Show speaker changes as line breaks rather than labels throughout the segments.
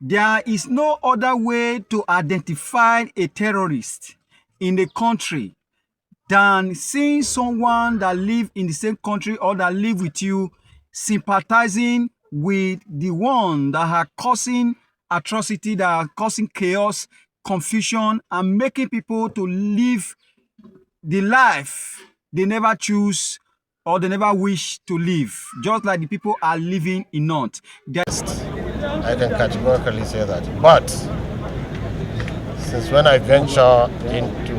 There is no other way to identify a terrorist in the country than seeing someone that live in the same country or that live with you sympathizing with the one that are causing atrocity, that are causing chaos, confusion, and making people to live the life they never choose or they never wish to live, just like the people are living in North.
I can categorically say that. But since when I venture into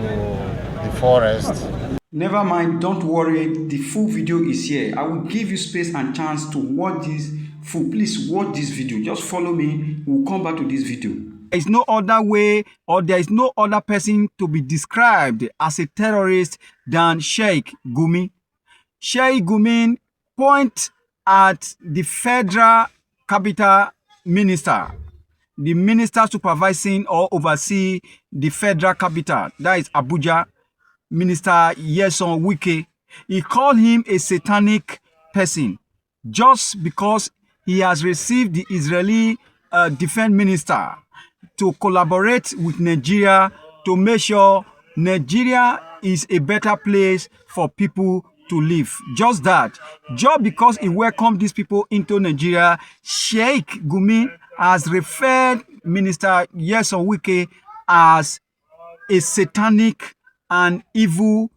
the forest,
Never mind, don't worry, the full video is here. I will give you space and chance to watch this full. Please watch this video. Just follow me. We'll come back to this video. There is no other way or there is no other person to be described as a terrorist than Sheikh Gumi. Sheikh Gumi point at the federal capital minister, the minister supervising or oversee the federal capital, that is Abuja, Minister Nyesom Wike. He called him a satanic person just because he has received the Israeli defense minister to collaborate with Nigeria to make sure Nigeria is a better place for people to live. Just that. Just because he welcomed these people into Nigeria, Sheikh Gumi has referred Minister Nyesom Wike as a satanic and evil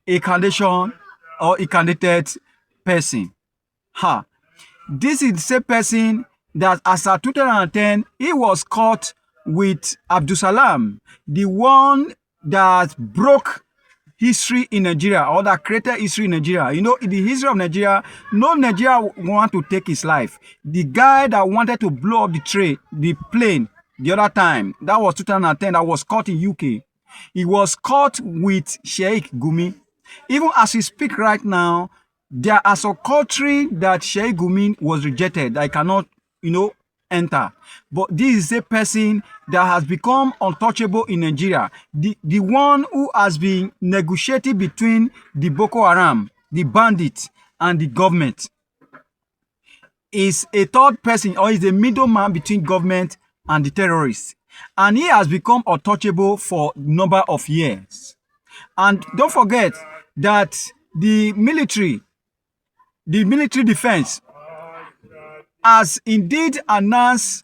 incarnation or incarnated person. This is the same person that as of 2010, he was caught with Abdul Salam, the one that broke history in Nigeria or that created history in Nigeria. You know, in the history of Nigeria, no Nigeria want to take his life. The guy that wanted to blow up the plane the other time, that was 2010, that was caught in UK. He was caught with Sheikh Gumi. Even as we speak right now, there are some country that Sheikh Gumi was rejected. I cannot, enter. But this is a person that has become untouchable in Nigeria. The one who has been negotiating between the Boko Haram, the bandits, and the government is a third person or is the middleman between government and the terrorists. And he has become untouchable for a number of years. And don't forget that the military defense has indeed announced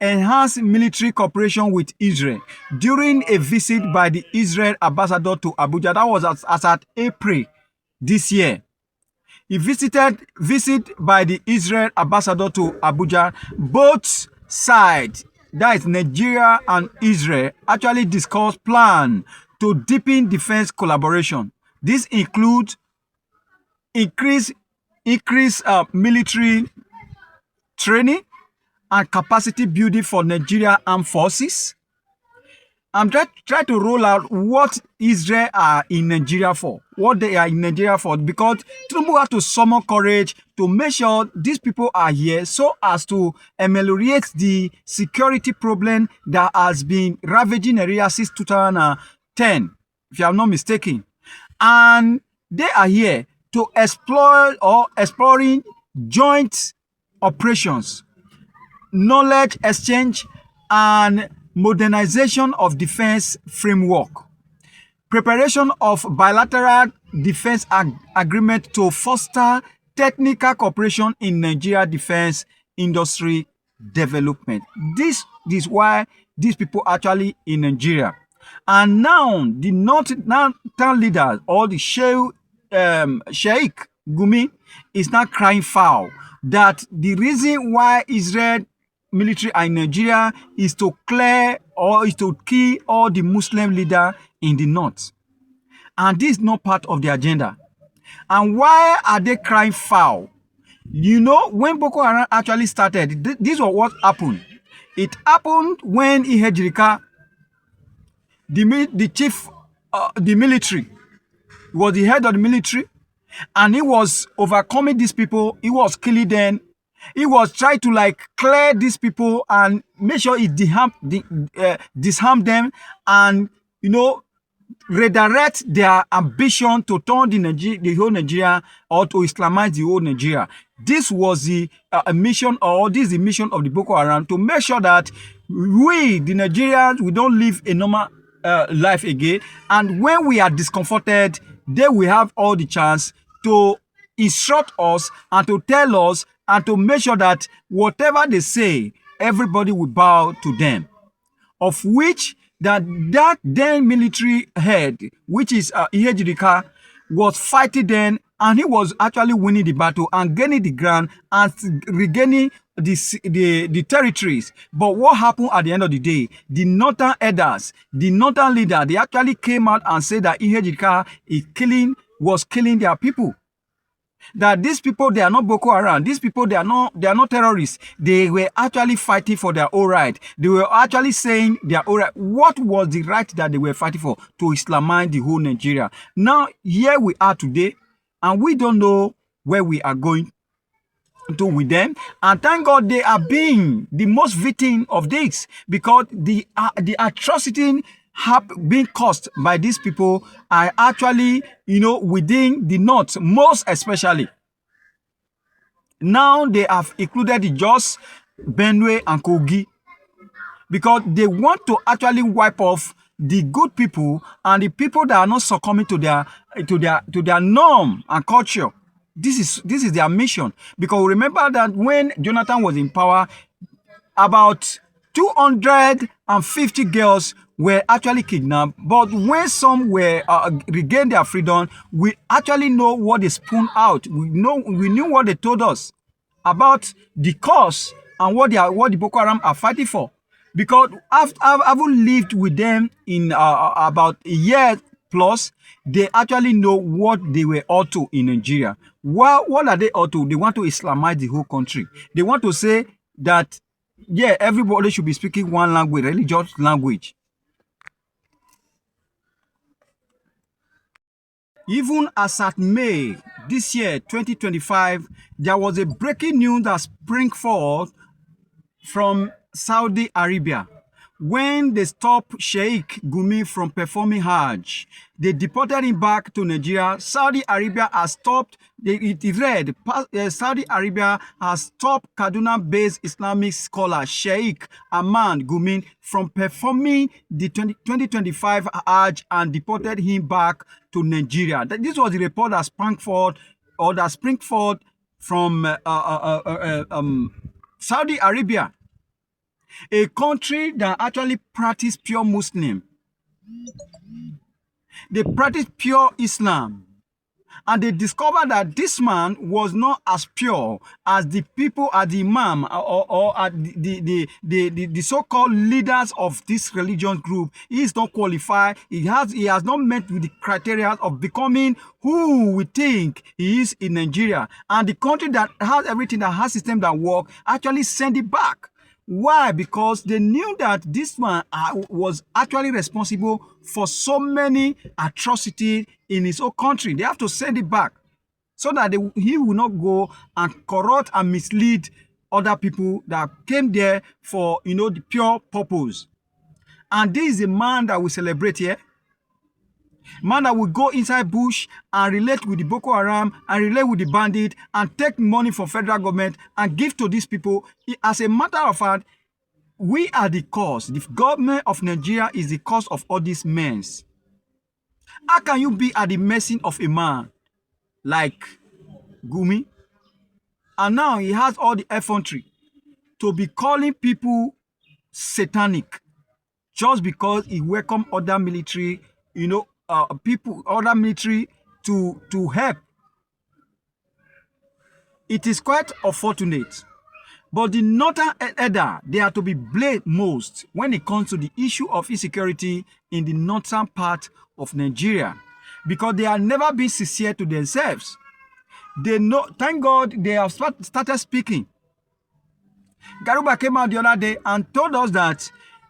enhanced military cooperation with Israel during a visit by the Israel ambassador to Abuja. That was as at April this year. He visit by the Israel ambassador to Abuja. Both sides, that is Nigeria and Israel, actually discussed plan to deepen defense collaboration. This includes increase military training and capacity building for Nigeria armed forces. I'm trying to roll out what Israel are in Nigeria for, what they are in Nigeria for, because Tinubu have to summon courage to make sure these people are here so as to ameliorate the security problem that has been ravaging area since 2010, if I'm not mistaken. And they are here to explore or exploring joint operations, knowledge exchange, and modernization of defense framework, preparation of bilateral defense agreement to foster technical cooperation in Nigeria defense industry development. This is why these people are actually in Nigeria. And now the northern leaders or the Sheikh Gumi is now crying foul that the reason why Israel military in Nigeria is to clear or is to kill all the Muslim leaders in the north. And this is not part of the agenda. And why are they crying foul? You know, when Boko Haram actually started, this was what happened. It happened when Ihejirika, the chief, the military, was the head of the military, and he was overcoming these people. He was killing them. He was trying to clear these people and make sure he disarm them and redirect their ambition to turn the whole Nigeria or to Islamize the whole Nigeria. This was the mission, or this is the mission of the Boko Haram, to make sure that we, the Nigerians, we don't live a normal life again. And when we are discomforted, they will have all the chance to instruct us and to tell us and to make sure that whatever they say, everybody will bow to them. Of which that then military head, which is Ihejirika, was fighting then, and he was actually winning the battle and gaining the ground and regaining the territories. But what happened at the end of the day? The northern elders, the northern leader, they actually came out and said that Ihejirika was killing their people. That these people, they are not Boko Haram. These people, they are not terrorists. They were actually fighting for their own right. They were actually saying their own right. What was the right that they were fighting for? To Islamize the whole Nigeria. Now, here we are today, and we don't know where we are going to with them. And thank God they are being the most victim of this, because the atrocity being caused by these people are actually, within the north, most especially. Now they have included the Jos, Benue, and Kogi, because they want to actually wipe off the good people and the people that are not succumbing to their norm and culture. This is their mission. Because remember that when Jonathan was in power, about 250 girls were actually kidnapped. But when some were regained their freedom, we actually know what they spun out. We knew what they told us about the cause and what the Boko Haram are fighting for. Because I've lived with them in about a year plus, they actually know what they were up to in Nigeria. What are they up to? They want to Islamize the whole country. They want to say that, yeah, everybody should be speaking one language, religious language. Even as at May this year, 2025, there was a breaking news that sprang forth from Saudi Arabia. When they stopped Sheikh Gumi from performing Hajj, they deported him back to Nigeria. Saudi Arabia has stopped, Saudi Arabia has stopped Kaduna-based Islamic scholar Sheikh Ahmad Gumi from performing the 2025 Hajj and deported him back to Nigeria. This was the report that sprang forth from Saudi Arabia, a country that actually practice pure Muslim. They practice pure Islam. And they discovered that this man was not as pure as the people at the Imam or at the so-called leaders of this religious group. He is not qualified. He has not met with the criteria of becoming who we think he is in Nigeria. And the country that has everything, that has system that work, actually send it back. Why? Because they knew that this man was actually responsible for so many atrocities in his own country. They have to send it back so that he will not go and corrupt and mislead other people that came there for, the pure purpose. And this is a man that we celebrate here. Man that will go inside bush and relate with the Boko Haram and relate with the bandit and take money from federal government and give to these people. As a matter of fact, we are the cause. The government of Nigeria is the cause of all these men. How can you be at the mercy of a man like Gumi? And now he has all the effrontery to be calling people satanic just because he welcomed other military, other military to help. It is quite unfortunate. But the northern elder, they are to be blamed most when it comes to the issue of insecurity in the northern part of Nigeria, because they have never been sincere to themselves. They know, thank God, they have started speaking. Garuba came out the other day and told us that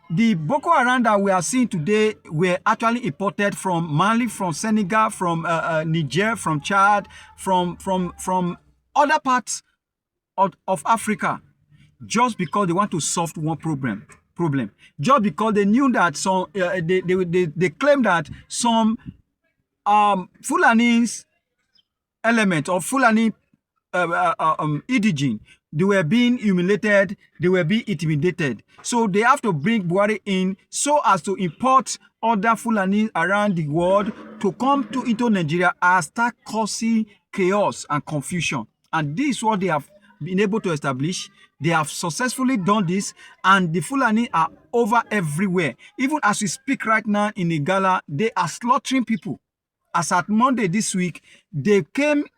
the Boko Haram that we are seeing today were actually imported from Mali, from Senegal, from Niger, from Chad, from other parts of Africa, just because they want to solve one problem. Just because they knew that some they claim that some Fulani's element or Fulani indigent. They were being humiliated. They were being intimidated. So they have to bring Buhari in so as to import other Fulani around the world to come into Nigeria and start causing chaos and confusion. And this is what they have been able to establish. They have successfully done this, and the Fulani are over everywhere. Even as we speak right now in Igala, they are slaughtering people. As at Monday this week, they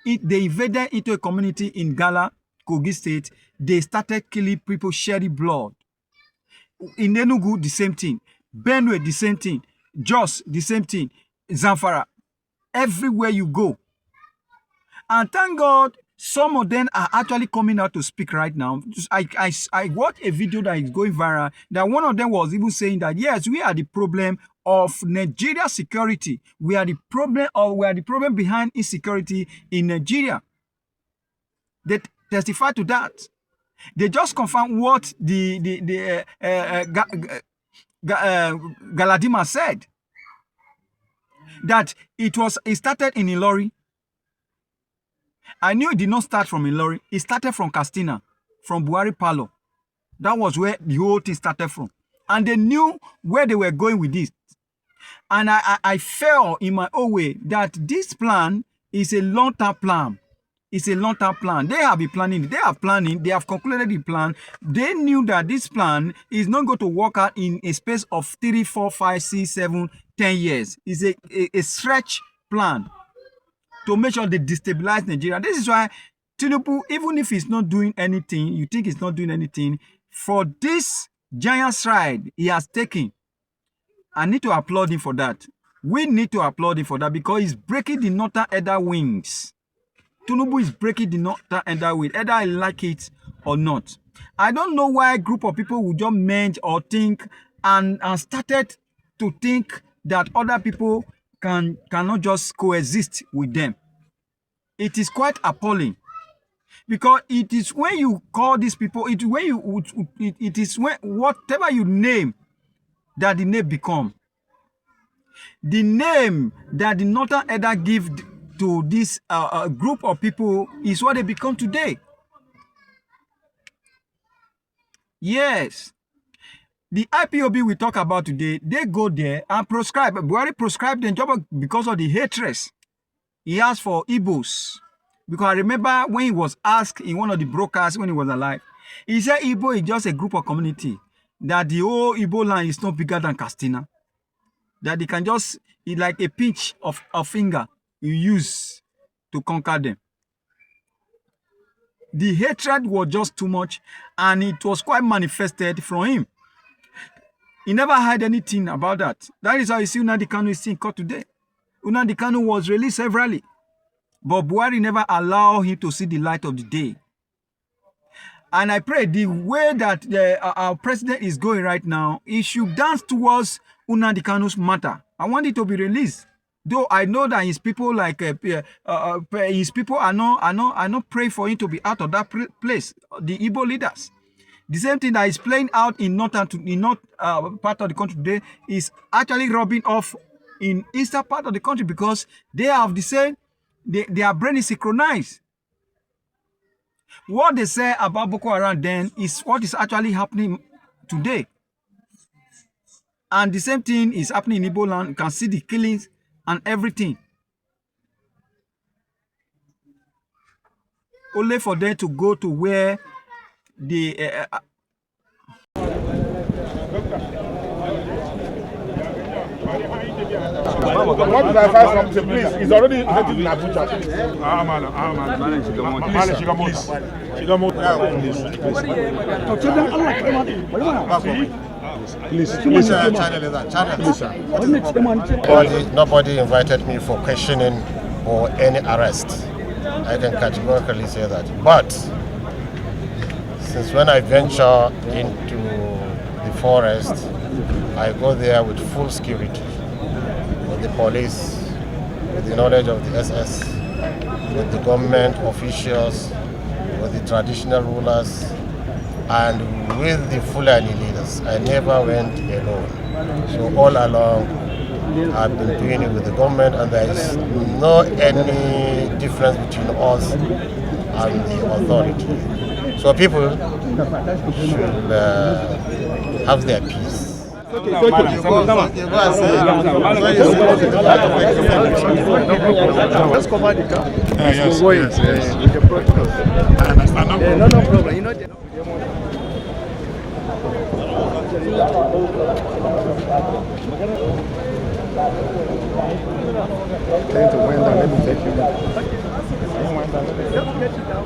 invaded into a community in Gala, Kogi State. They started killing people, shedding blood. In Enugu, the same thing. Benue, the same thing. Jos, the same thing. Zamfara. Everywhere you go. And thank God, some of them are actually coming out to speak right now. I watched a video that is going viral, that one of them was even saying that, yes, we are the problem of Nigeria security. We are the problem behind insecurity in Nigeria. They testify to that. They just confirm what Galadima said, that it started in Ilori. I knew it did not start from Ilori. It started from Castina, from Buhari Palo. That was where the whole thing started from. And they knew where they were going with this. And I felt in my own way that this plan is a long-term plan. It's a long-term plan. They have been planning. They are planning. They have concluded the plan. They knew that this plan is not going to work out in a space of 3, 4, 5, 6, 7, 10 years. It's a stretch plan to make sure they destabilize Nigeria. This is why Tinubu, even if he's not doing anything, you think he's not doing anything, for this giant stride he has taken, I need to applaud him for that. We need to applaud him for that, because he's breaking the northern elder wings. Tinubu is breaking the northern elder wings, either I like it or not. I don't know why a group of people would just mend or think and started to think that other people cannot just coexist with them. It is quite appalling, because it is when you call these people, it is when whatever you name that the name become. The name that the northern elder give to this group of people is what they become today. Yes. The IPOB we talk about today, they go there and prescribe. Buhari prescribed them job because of the hatred he has for Igbos. Because I remember when he was asked in one of the broadcasts when he was alive, he said Igbo is just a group of community, that the whole Igbo land is not bigger than Castina. That they can just, it's like a pinch of a finger you use to conquer them. The hatred was just too much, and it was quite manifested from him. He never had anything about that. That is how you see Nnamdi Kanu is in court today. Nnamdi Kanu was released severally, but Buhari never allowed him to see the light of the day. And I pray the way that our president is going right now, he should dance towards Nnamdi Kanu's matter. I want it to be released. Though I know that his people, his people are not praying for him to be out of that place. The Igbo leaders. The same thing that is playing out in north part of the country today is actually rubbing off in eastern part of the country, because they have the same, their brain is synchronized. What they say about Boko Haram then is what is actually happening today. And the same thing is happening in Igbo land. You can see the killings and everything. Only for them to go to where the
what did I find something, please? It's already in Abuja.
Nobody invited me for questioning or any arrest. I can categorically say that. But since when I venture into the forest, I go there with full security, with the police, with the knowledge of the SS, with the government officials, with the traditional rulers, and with the Fulani leaders. I never went alone. So all along, I've been doing it with the government, and there is no any difference between us and the authority. So people should have their peace.
Let's cover the car.
Yes.
With the protocol.
I understand.
No problem. You know. Trying to wind down. Let me take you. Just get you down.